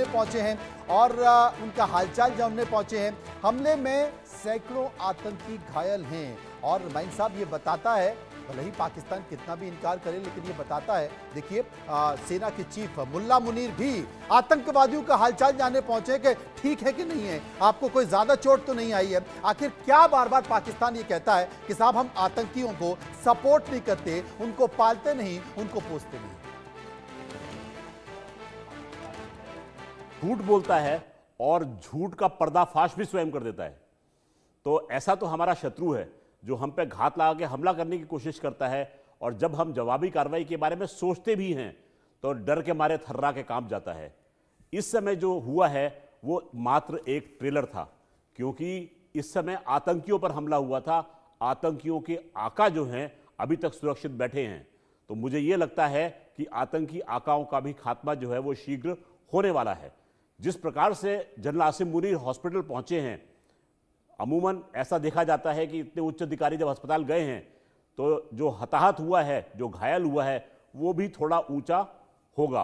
पहुंचे हैं और उनका हालचाल जानने पहुंचे हैं। हमले में सैकड़ों आतंकी घायल हैं और माइन साहब ये बताता है, भले ही पाकिस्तान कितना भी इनकार करे लेकिन ये बताता है, देखिए सेना के चीफ मुल्ला मुनीर भी आतंकवादियों का हालचाल जानने पहुंचे कि ठीक है कि नहीं है, आपको कोई ज्यादा चोट तो नहीं आई है। आखिर क्या बार बार पाकिस्तान ये कहता है कि साहब हम आतंकियों को सपोर्ट नहीं करते, उनको पालते नहीं, उनको पोसते नहीं। झूठ बोलता है और झूठ का पर्दाफाश भी स्वयं कर देता है। तो ऐसा तो हमारा शत्रु है जो हम पे घात लगा के हमला करने की कोशिश करता है, और जब हम जवाबी कार्रवाई के बारे में सोचते भी हैं तो डर के मारे थर्रा के कांप जाता है। इस समय जो हुआ है वो मात्र एक ट्रेलर था, क्योंकि इस समय आतंकियों पर हमला हुआ था। आतंकियों के आका जो हैं अभी तक सुरक्षित बैठे हैं। तो मुझे ये लगता है कि आतंकी आकाओं का भी खात्मा जो है वो शीघ्र होने वाला है। जिस प्रकार से जनरल आसिम मुनीर हॉस्पिटल पहुंचे हैं, अमूमन ऐसा देखा जाता है कि इतने उच्च अधिकारी जब अस्पताल गए हैं तो जो हताहत हुआ है, जो घायल हुआ है, वो भी थोड़ा ऊंचा होगा।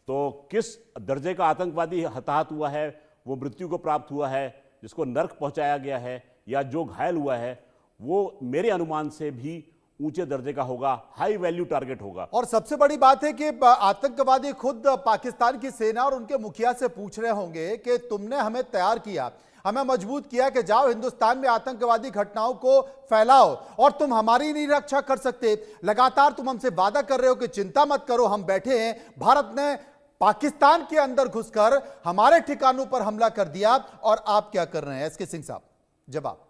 तो किस दर्जे का आतंकवादी हताहत हुआ है, वो मृत्यु को प्राप्त हुआ है, जिसको नर्क पहुंचाया गया है, या जो घायल हुआ है, वो मेरे अनुमान से भी ऊंचे दर्जे का होगा, हाई वैल्यू टारगेट होगा। और सबसे बड़ी बात है कि आतंकवादी खुद पाकिस्तान की सेना और उनके मुखिया से पूछ रहे होंगे कि तुमने हमें तैयार किया, हमें मजबूत किया कि जाओ हिंदुस्तान में आतंकवादी घटनाओं को फैलाओ, और तुम हमारी नहीं रक्षा कर सकते। लगातार तुम हमसे वादा कर रहे हो कि चिंता मत करो, हम बैठे हैं। भारत ने पाकिस्तान के अंदर घुसकर हमारे ठिकानों पर हमला कर दिया, और आप क्या कर रहे हैं? एसके सिंह साहब, जवाब।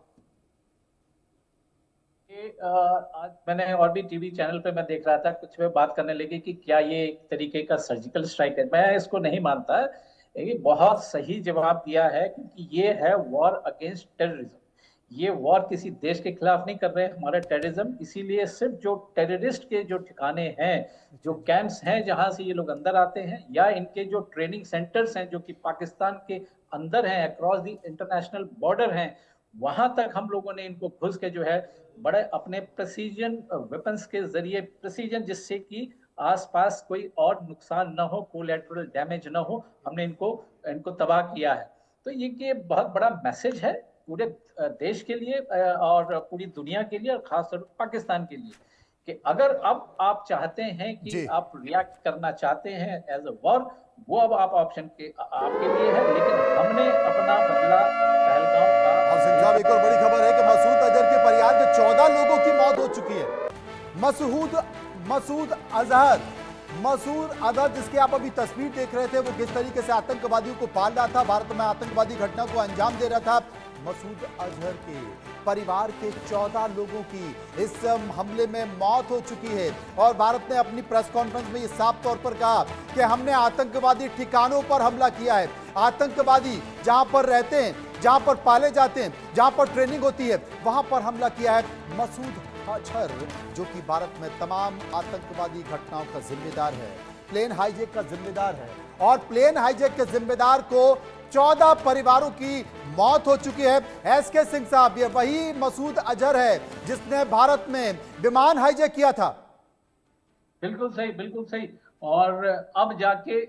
आज मैंने और भी टीवी चैनल पे मैं देख रहा था, कुछ वे बात करने लगे कि क्या ये एक तरीके का सर्जिकल स्ट्राइक है। मैं इसको नहीं मानता। ये बहुत सही जवाब दिया है, क्योंकि ये है वॉर अगेंस्ट टेररिज्म। ये वॉर किसी देश के खिलाफ नहीं कर रहे हैं, हमारा टेररिज्म। इसीलिए सिर्फ जो टेररिस्ट के जो ठिकाने हैं, जो कैंप्स हैं जहां से ये लोग अंदर आते हैं, या इनके जो ट्रेनिंग सेंटर्स हैं जो कि पाकिस्तान के अंदर हैं, अक्रॉस द इंटरनेशनल बॉर्डर हैं, वहां तक हम लोगों ने इनको घुस के जो है बड़े अपने प्रेसिजन वेपन्स के जरिए, प्रेसिजन जिससे कि आसपास कोई और नुकसान न हो, कोलैटरल डैमेज न हो, हमने इनको तबाह किया है। तो ये बहुत बड़ा मैसेज है पूरे देश के लिए और पूरी दुनिया के लिए, और खासतौर पर पाकिस्तान के लिए, कि अगर अब आप चाहते हैं कि आप रिएक्ट करना चाहते हैं एज अ वॉर, वो अब आप ऑप्शन के आपके लिए है, लेकिन हमने अपना बदला पहलगाम का। और सिंह साहब, एक और बड़ी खबर है कि मसूद अजहर के परिवार के 14 लोगों की मौत हो चुकी है। मसूद अजहर जिसकी आप अभी तस्वीर देख रहे थे, वो किस तरीके से आतंकवादियों को पाल रहा था, भारत में आतंकवादी घटना को अंजाम दे रहा था। मसूद अजहर के परिवार के 14 लोगों की इस हमले में मौत हो चुकी है, और भारत ने अपनी प्रेस कॉन्फ्रेंस में ये साफ तौर पर कहा कि हमने आतंकवादी ठिकानों पर हमला किया है। आतंकवादी जहां पर रहते हैं, जहां पर पाले जाते हैं, जहां पर ट्रेनिंग होती है, वहां पर हमला किया है। मसूद अजहर जो कि भारत में तमाम आतंकवादी घटनाओं का जिम्मेदार है, प्लेन हाईजैक का जिम्मेदार है, और प्लेन हाईजैक के जिम्मेदार को 14 परिवारों की मौत हो चुकी है। एसके सिंह साहब, ये वही मसूद अजहर है जिसने भारत में विमान हाईजैक किया था। बिल्कुल सही, बिल्कुल सही। और अब जाके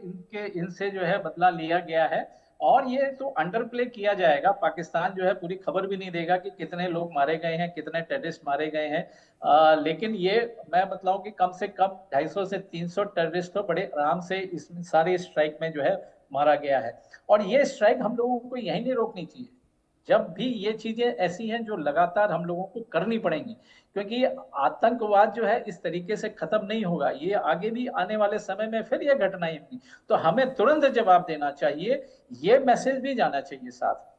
इनसे जो है बदला लिया गया है, और ये तो अंडर प्ले किया जाएगा। पाकिस्तान जो है पूरी खबर भी नहीं देगा कि कितने लोग मारे गए हैं, कितने टेररिस्ट मारे गए हैं। लेकिन ये मैं बतलाऊं कि कम से कम 250 से 300 टेररिस्ट तो बड़े आराम से इस सारे स्ट्राइक में जो है मारा गया है। और ये स्ट्राइक हम लोगों को यहीं नहीं रोकनी चाहिए। जब भी ये चीजें ऐसी हैं जो लगातार हम लोगों को करनी पड़ेंगी, क्योंकि आतंकवाद जो है इस तरीके से खत्म नहीं होगा। ये आगे भी आने वाले समय में फिर ये घटनाएं होंगी, तो हमें तुरंत जवाब देना चाहिए। ये मैसेज भी जाना चाहिए साथ।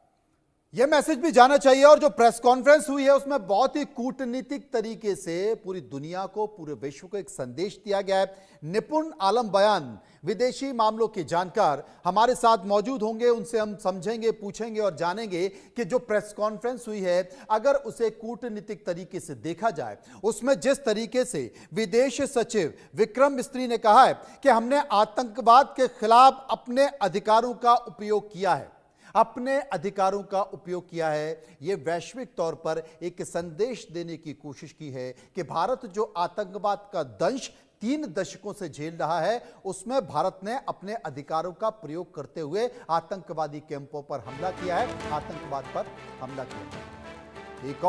यह मैसेज भी जाना चाहिए। और जो प्रेस कॉन्फ्रेंस हुई है उसमें बहुत ही कूटनीतिक तरीके से पूरी दुनिया को, पूरे विश्व को एक संदेश दिया गया है। निपुण आलम बयान, विदेशी मामलों के जानकार हमारे साथ मौजूद होंगे, उनसे हम समझेंगे, पूछेंगे और जानेंगे कि जो प्रेस कॉन्फ्रेंस हुई है, अगर उसे कूटनीतिक तरीके से देखा जाए, उसमें जिस तरीके से विदेश सचिव विक्रम मिस्री ने कहा है कि हमने आतंकवाद के खिलाफ अपने अधिकारों का उपयोग किया है, अपने अधिकारों का उपयोग किया है, यह वैश्विक तौर पर एक संदेश देने की कोशिश की है कि भारत जो आतंकवाद का दंश 3 दशकों से झेल रहा है, उसमें भारत ने अपने अधिकारों का प्रयोग करते हुए आतंकवादी कैंपों पर हमला किया है, आतंकवाद पर हमला किया है। एक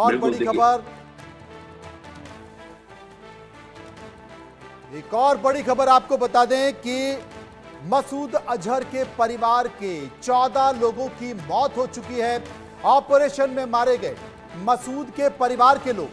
और बड़ी खबर आपको बता दें कि मसूद अजहर के परिवार के 14 लोगों की मौत हो चुकी है। ऑपरेशन में मारे गए मसूद के परिवार के लोग